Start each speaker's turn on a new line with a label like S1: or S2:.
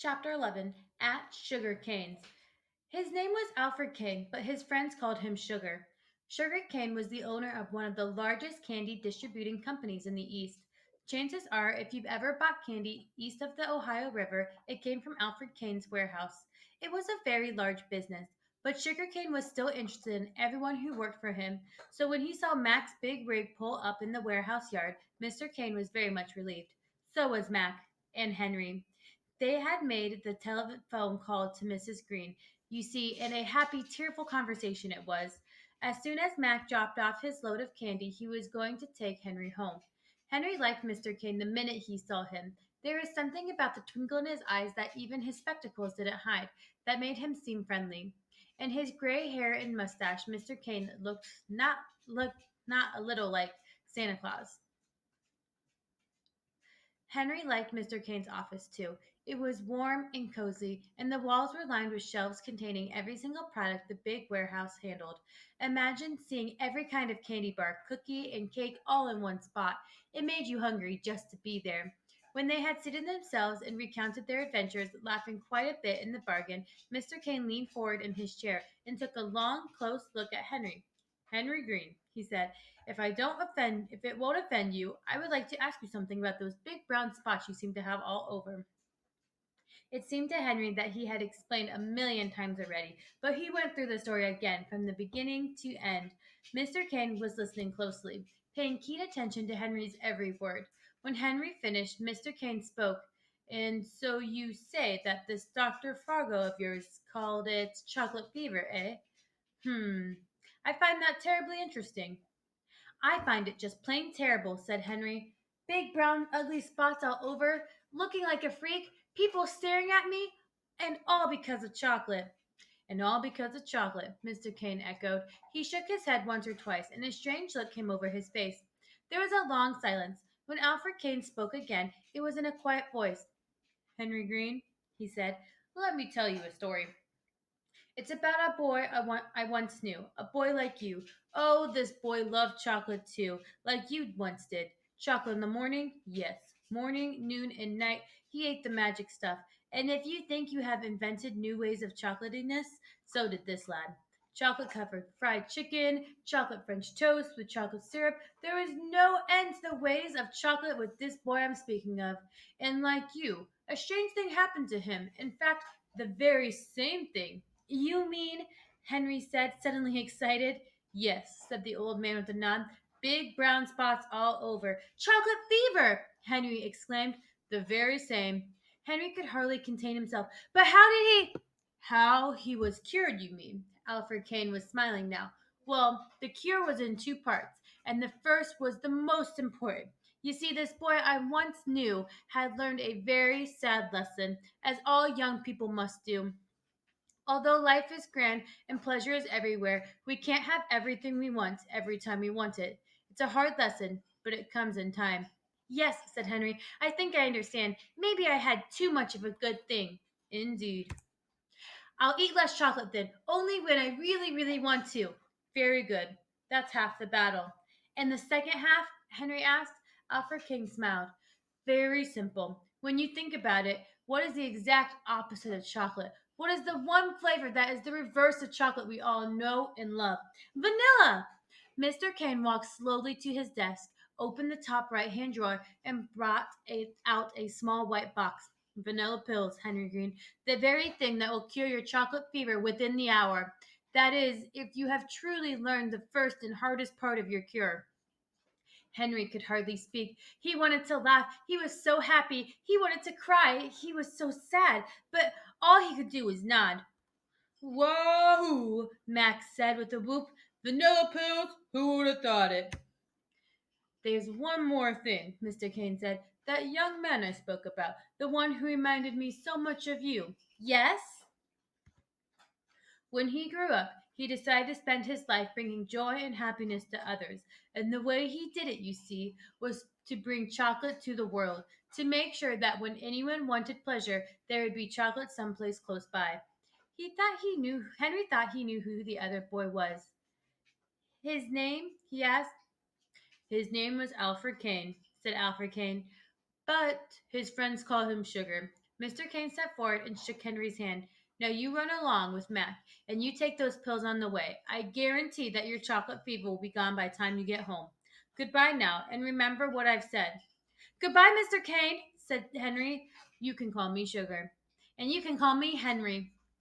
S1: Chapter 11 At Sugar Cane's. His name was Alfred Kane, but his friends called him Sugar. Sugar Kane was the owner of one of the largest candy distributing companies in the East. Chances are, if you've ever bought candy east of the Ohio River, it came from Alfred Kane's warehouse. It was a very large business, but Sugar Kane was still interested in everyone who worked for him. So when he saw Mac's big rig pull up in the warehouse yard, Mr. Kane was very much relieved. So was Mac and Henry. They had made the telephone call to Mrs. Green, you see, and a happy, tearful conversation it was. As soon as Mac dropped off his load of candy, he was going to take Henry home. Henry liked Mr. Kane the minute he saw him. There was something about the twinkle in his eyes that even his spectacles didn't hide that made him seem friendly. In his gray hair and mustache, Mr. Kane looked not a little like Santa Claus. Henry liked Mr. Kane's office too. It was warm and cozy, and the walls were lined with shelves containing every single product the big warehouse handled. Imagine seeing every kind of candy bar, cookie, and cake all in one spot. It made you hungry just to be there. When they had seated themselves and recounted their adventures, laughing quite a bit in the bargain, Mr. Kane leaned forward in his chair and took a long, close look at Henry. Henry Green, he said, if it won't offend you, I would like to ask you something about those big brown spots you seem to have all over. It seemed to Henry that he had explained a million times already, but he went through the story again from the beginning to end. Mr. Kane was listening closely, paying keen attention to Henry's every word. When Henry finished, Mr. Kane spoke. And so you say that this Dr. Fargo of yours called it chocolate fever, eh? Hmm. I find that terribly interesting. I find it just plain terrible, said Henry. Big brown ugly spots all over, looking like a freak, people staring at me, and all because of chocolate. And all because of chocolate, Mr. Kane echoed. He shook his head once or twice, and a strange look came over his face. There was a long silence. When Alfred Kane spoke again, it was in a quiet voice. Henry Green, he said, let me tell you a story. It's about a boy I once knew, a boy like you. Oh, this boy loved chocolate too, like you once did. Chocolate in the morning? Yes. Morning, noon, and night, he ate the magic stuff. And if you think you have invented new ways of chocolatiness, so did this lad. Chocolate covered fried chicken, chocolate French toast with chocolate syrup. There is no end to the ways of chocolate with this boy I'm speaking of. And like you, a strange thing happened to him. In fact, the very same thing. You mean, Henry said, suddenly excited. Yes, said the old man with a nod. Big brown spots all over. Chocolate fever! Henry exclaimed. The very same. Henry could hardly contain himself. But how did he? How he was cured, you mean? Alfred Kane was smiling now. Well, the cure was in two parts, and the first was the most important. You see, this boy I once knew had learned a very sad lesson, as all young people must do. Although life is grand and pleasure is everywhere, we can't have everything we want every time we want it. It's a hard lesson, but it comes in time. Yes, said Henry, I think I understand. Maybe I had too much of a good thing. Indeed. I'll eat less chocolate then, only when I really, really want to. Very good. That's half the battle. And the second half? Henry asked. Alfred King smiled. Very simple. When you think about it, what is the exact opposite of chocolate? What is the one flavor that is the reverse of chocolate we all know and love? Vanilla! Mr. Kane walked slowly to his desk, opened the top right hand drawer, and out a small white box. Vanilla pills, Henry Green. The very thing that will cure your chocolate fever within the hour. That is, if you have truly learned the first and hardest part of your cure. Henry could hardly speak. He wanted to laugh. He was so happy. He wanted to cry. He was so sad. But all he could do was nod. Wahoo! Max said with a whoop. Vanilla pills? Who would have thought it? There's one more thing, Mr. Kane said. That young man I spoke about, the one who reminded me so much of you. Yes? When he grew up, he decided to spend his life bringing joy and happiness to others. And the way he did it, you see, was to bring chocolate to the world, to make sure that when anyone wanted pleasure, there would be chocolate someplace close by. Henry thought he knew who the other boy was. His name, he asked. His name was Alfred Kane, said Alfred Kane, but his friends call him Sugar. Mr. Kane stepped forward and shook Henry's hand. Now you run along with Mac, and you take those pills on the way. I guarantee that your chocolate fever will be gone by the time you get home. Goodbye now, and remember what I've said. Goodbye, Mr. Kane, said Henry. You can call me Sugar. And you can call me Henry.